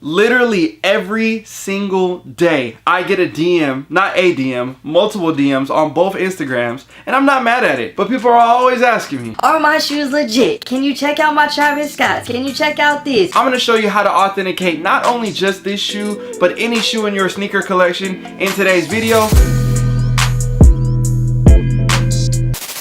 Literally every single day I get a DM, not a DM, multiple DMs on both Instagrams, and I'm not mad at it, but people are always asking me, are my shoes legit? Can you check out my Travis Scotts? Can you check out this? I'm going to show you how to authenticate not only just this shoe, but any shoe in your sneaker collection in today's video.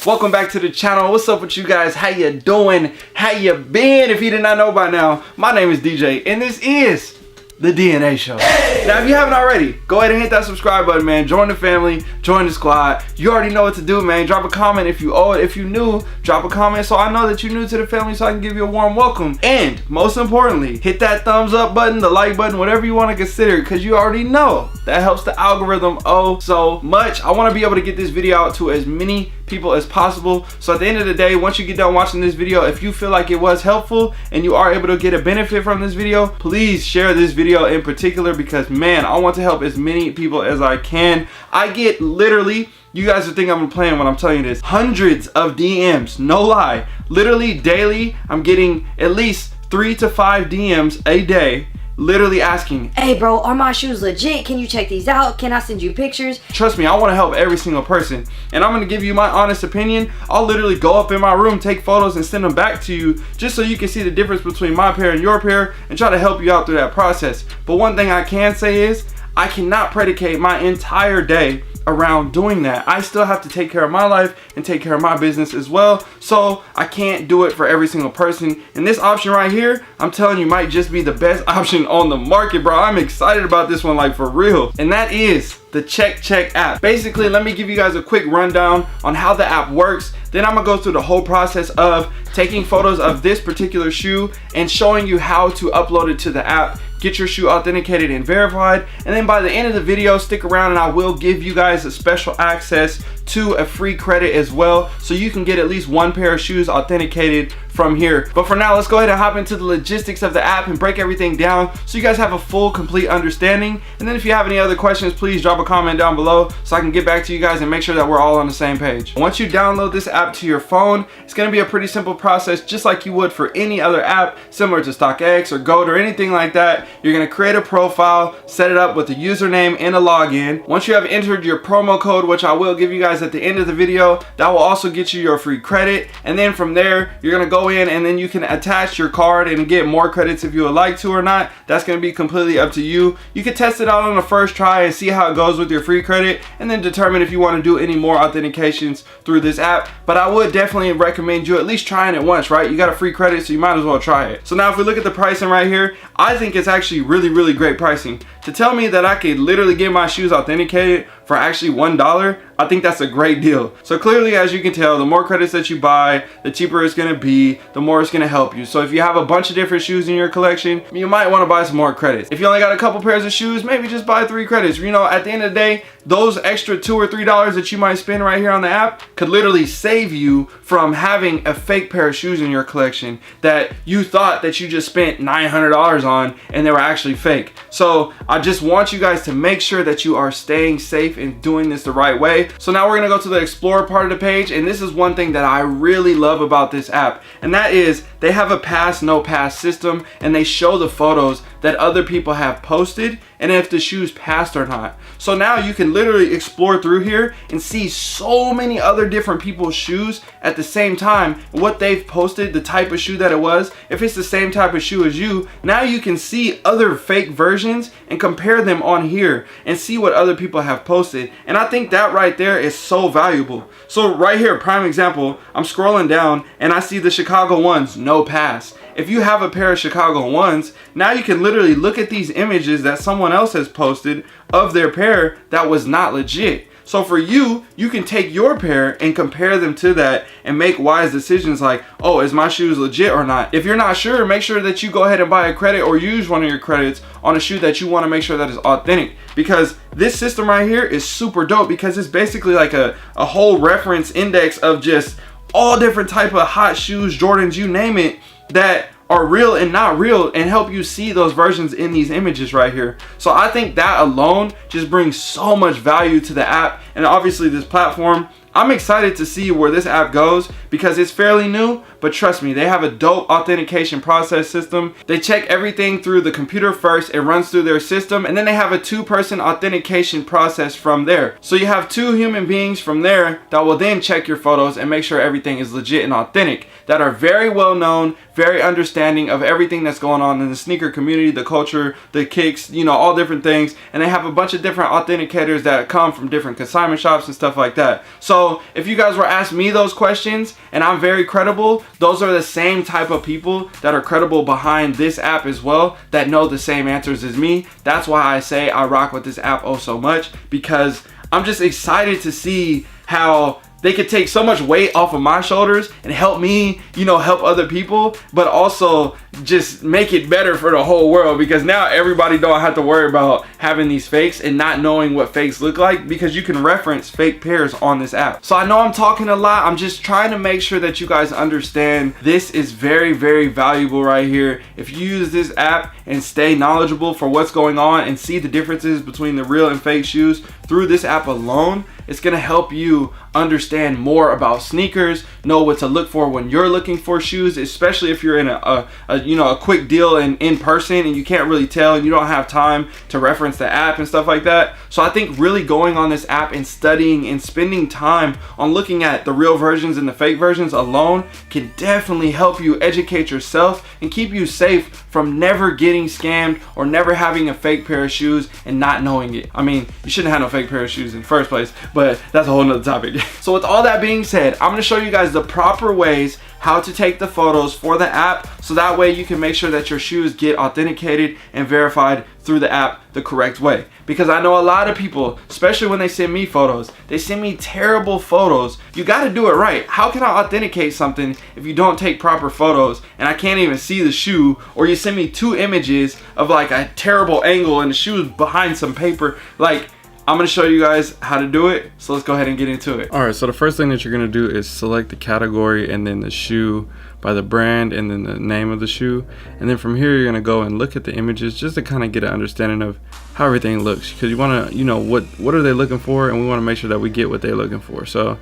Welcome back to the channel. What's up with you guys? How you doing? How you been? If you did not know by now, my name is DJ and this is The DNA Show. Hey! Now if you haven't already, go ahead and hit that subscribe button, man. Join the family, join the squad. You already know what to do, man. Drop a comment if you owe it. If you new, drop a comment so I know that you're new to the family so I can give you a warm welcome. And most importantly, hit that thumbs up button, the like button, whatever you want to consider, because you already know that helps the algorithm so much. I want to be able to get this video out to as many people as possible. So at the end of the day, once you get done watching this video, if you feel like it was helpful and you are able to get a benefit from this video, please share this video in particular, because man, I want to help as many people as I can. I get literally, you guys are thinking I'm playing when I'm telling you this, hundreds of DMs, no lie, literally daily. I'm getting at least 3 to 5 DMs a day, literally asking, hey bro, are my shoes legit? Can you check these out? Can I send you pictures? Trust me, I want to help every single person, and I'm going to give you my honest opinion. I'll literally go up in my room, take photos and send them back to you just so you can see the difference between my pair and your pair and try to help you out through that process. But one thing I can say is I cannot predicate my entire day around doing that. I still have to take care of my life and take care of my business as well, so I can't do it for every single person. And this option right here, I'm telling you, might just be the best option on the market, bro. I'm excited about this one, like for real, and that is the Check app. Basically, let me give you guys a quick rundown on how the app works. Then I'm gonna go through the whole process of taking photos of this particular shoe and showing you how to upload it to the app, get your shoe authenticated and verified. And then by the end of the video, stick around and I will give you guys a special access to a free credit as well, so you can get at least one pair of shoes authenticated from here. But for now, let's go ahead and hop into the logistics of the app and break everything down so you guys have a full, complete understanding. And then if you have any other questions, please drop a comment down below so I can get back to you guys and make sure that we're all on the same page. Once you download this app to your phone, it's going to be a pretty simple process, just like you would for any other app similar to StockX or GOAT or anything like that. You're going to create a profile, set it up with a username and a login. Once you have entered your promo code, which I will give you guys at the end of the video, that will also get you your free credit. And then from there, you're going to go in and then you can attach your card and get more credits if you would like to or not. That's going to be completely up to you. You can test it out on the first try and see how it goes with your free credit, and then determine if you want to do any more authentications through this app. But I would definitely recommend you at least trying it once, right? You got a free credit, so you might as well try it. So now if we look at the pricing right here, I think it's actually really great pricing. To tell me that I could literally get my shoes authenticated for actually $1, I think that's a great deal. So clearly, as you can tell, the more credits that you buy, the cheaper it's gonna be, the more it's gonna help you. So if you have a bunch of different shoes in your collection, you might wanna buy some more credits. If you only got a couple pairs of shoes, maybe just buy 3 credits. You know, at the end of the day, those extra $2 or $3 that you might spend right here on the app could literally save you from having a fake pair of shoes in your collection that you thought that you just spent $900 on and they were actually fake. So I just want you guys to make sure that you are staying safe and doing this the right way. So now we're gonna go to the Explorer part of the page, and this is one thing that I really love about this app, and that is they have a pass no pass system, and they show the photos that other people have posted and if the shoes passed or not. So now you can literally explore through here and see so many other different people's shoes at the same time, what they've posted, the type of shoe that it was. If it's the same type of shoe as you, now you can see other fake versions and compare them on here and see what other people have posted. And I think that right there is so valuable. So right here, prime example, I'm scrolling down and I see the Chicago ones, no pass. If you have a pair of Chicago ones, now you can literally look at these images that someone else has posted of their pair that was not legit. So for you, you can take your pair and compare them to that and make wise decisions like, oh, is my shoes legit or not? If you're not sure, make sure that you go ahead and buy a credit or use one of your credits on a shoe that you want to make sure that is authentic, because this system right here is super dope, because it's basically like a whole reference index of just all different type of hot shoes, Jordans, you name it, that are real and not real, and help you see those versions in these images right here. So I think that alone just brings so much value to the app and obviously this platform. I'm excited to see where this app goes because it's fairly new, but trust me, they have a dope authentication process system. They check everything through the computer first, it runs through their system, and then they have a 2-person authentication process from there. So you have 2 human beings from there that will then check your photos and make sure everything is legit and authentic, that are very well known, very understanding of everything that's going on in the sneaker community, the culture, the kicks, you know, all different things. And they have a bunch of different authenticators that come from different consignment shops and stuff like that. So if you guys were asking me those questions and I'm very credible, those are the same type of people that are credible behind this app as well, that know the same answers as me. That's why I say I rock with this app oh so much, because I'm just excited to see how they could take so much weight off of my shoulders and help me, you know, help other people, but also just make it better for the whole world, because now everybody don't have to worry about having these fakes and not knowing what fakes look like, because you can reference fake pairs on this app. So I know I'm talking a lot. I'm just trying to make sure that you guys understand this is very, very valuable right here. If you use this app and stay knowledgeable for what's going on and see the differences between the real and fake shoes through this app alone, it's gonna help you understand more about sneakers, know what to look for when you're looking for shoes, especially if you're in a quick deal and in person and you can't really tell and you don't have time to reference the app and stuff like that. So I think really going on this app and studying and spending time on looking at the real versions and the fake versions alone can definitely help you educate yourself and keep you safe from never getting scammed or never having a fake pair of shoes and not knowing it. I mean, you shouldn't have no fake pair of shoes in the first place, but that's a whole nother topic. So with all that being said, I'm gonna show you guys the proper ways how to take the photos for the app, so that way you can make sure that your shoes get authenticated and verified through the app the correct way. Because I know a lot of people, especially when they send me photos, they send me terrible photos. You got to do it right. How can I authenticate something if you don't take proper photos and I can't even see the shoe, or you send me 2 images of like a terrible angle and the shoe's behind some paper? Like, I'm going to show you guys how to do it, so let's go ahead and get into it. Alright, so the first thing that you're going to do is select the category and then the shoe by the brand and then the name of the shoe. And then from here you're going to go and look at the images just to kind of get an understanding of how everything looks, because you want to, you know, what are they looking for, and we want to make sure that we get what they're looking for. So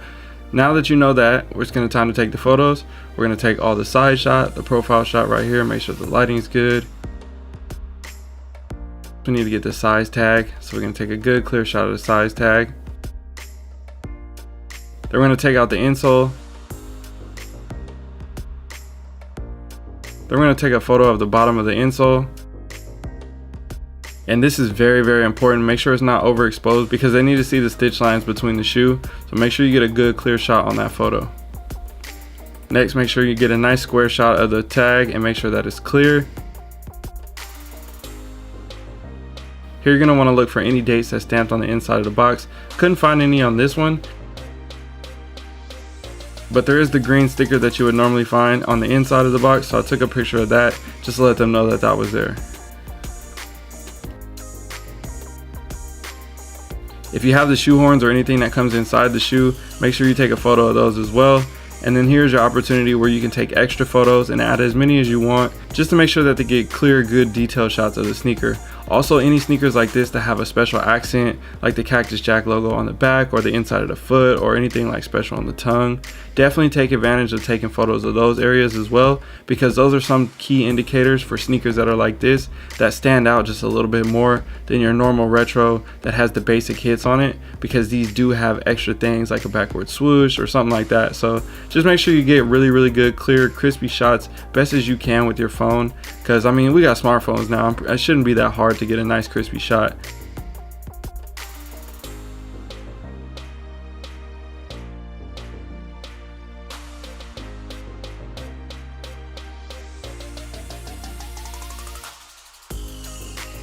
now that you know that, we're just going to time to take the photos. We're going to take all the side shot, the profile shot right here, make sure the lighting is good. We need to get the size tag, so we're going to take a good clear shot of the size tag. Then we're going to take out the insole. Then we're going to take a photo of the bottom of the insole. And this is very, very important. Make sure it's not overexposed, because they need to see the stitch lines between the shoe. So make sure you get a good clear shot on that photo. Next, make sure you get a nice square shot of the tag and make sure that it's clear. Here you're going to want to look for any dates that's stamped on the inside of the box. Couldn't find any on this one, but there is the green sticker that you would normally find on the inside of the box, so I took a picture of that just to let them know that that was there. If you have the shoe horns or anything that comes inside the shoe, make sure you take a photo of those as well. And then here's your opportunity where you can take extra photos and add as many as you want, just to make sure that they get clear, good detail shots of the sneaker. Also, any sneakers like this that have a special accent, like the Cactus Jack logo on the back or the inside of the foot or anything like special on the tongue, definitely take advantage of taking photos of those areas as well, because those are some key indicators for sneakers that are like this, that stand out just a little bit more than your normal retro that has the basic hits on it, because these do have extra things like a backward swoosh or something like that. So just make sure you get really, really good, clear, crispy shots best as you can with your phone, because I mean, we got smartphones now. It shouldn't be that hard to get a nice crispy shot.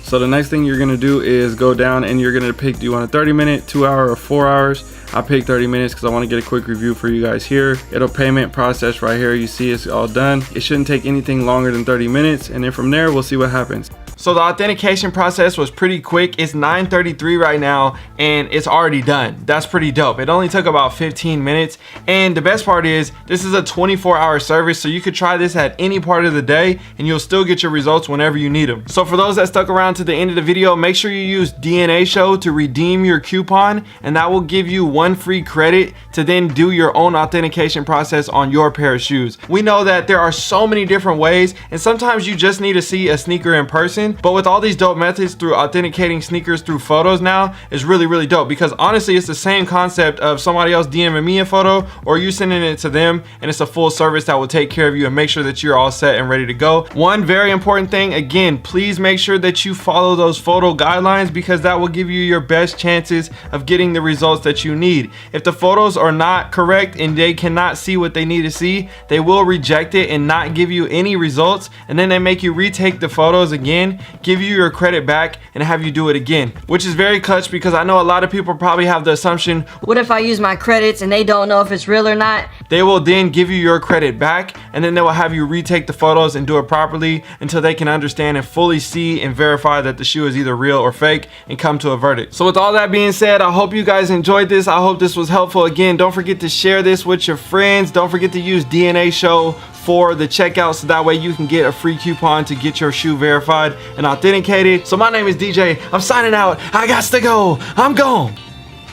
So the next thing you're gonna do is go down and you're gonna pick, do you want a 30-minute, 2-hour, or 4 hours? I picked 30 minutes because I want to get a quick review for you guys here. It'll payment process right here. You see it's all done. It shouldn't take anything longer than 30 minutes, and then from there we'll see what happens. So So the authentication process was pretty quick. It's 9:33 right now and it's already done. That's pretty dope. It only took about 15 minutes. And the best part is this is a 24-hour service, so you could try this at any part of the day and you'll still get your results whenever you need them. So for those that stuck around to the end of the video, make sure you use DNA Show to redeem your coupon, and that will give you 1 free credit to then do your own authentication process on your pair of shoes. We know that there are so many different ways, and sometimes you just need to see a sneaker in person, but with all these dope methods through authenticating sneakers through photos now is really dope, because honestly it's the same concept of somebody else DMing me a photo or you sending it to them, and it's a full service that will take care of you and make sure that you're all set and ready to go. One very important thing, again, please make sure that you follow those photo guidelines, because that will give you your best chances of getting the results that you need. If the photos are not correct and they cannot see what they need to see, they will reject it and not give you any results, and then they make you retake the photos again, give you your credit back, and have you do it again, which is very clutch, because I know a lot of people probably have the assumption, What if I use my credits and they don't know if it's real or not? they will then give you your credit back, and then they will have you retake the photos and do it properly until they can understand and fully see and verify that the shoe is either real or fake and come to a verdict. So with all that being said, I hope you guys enjoyed this. I hope this was helpful. Again, don't forget to share this with your friends. Don't forget to use DNA Show for the checkout, so that way you can get a free coupon to get your shoe verified and authenticated. So my name is DJ. I'm signing out. I got to go. I'm gone.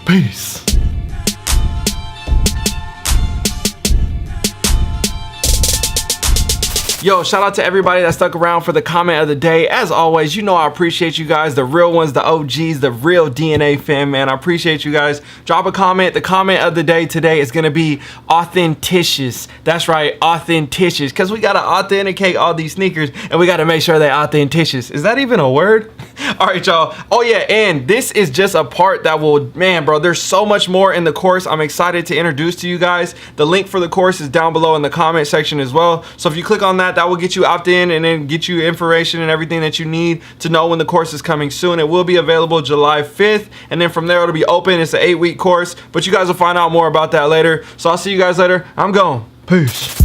Peace. Yo, shout out to everybody that stuck around for the comment of the day. As always, you know I appreciate you guys, the real ones, the OGs, the real DNA fan, man. I appreciate you guys. Drop a comment. The comment of the day today is gonna be authenticious. That's right, authenticious, because we gotta authenticate all these sneakers and we gotta make sure they're authenticious. Is that even a word? All right, y'all. Oh yeah, and this is just a part that will, man, bro, there's so much more in the course I'm excited to introduce to you guys. The link for the course is down below in the comment section as well. So if you click on that, that will get you opt in and then get you information and everything that you need to know when the course is coming soon. It will be available July 5th, and then from there it'll be open. It's an 8-week course, but you guys will find out more about that later. So I'll see you guys later. I'm gone. Peace.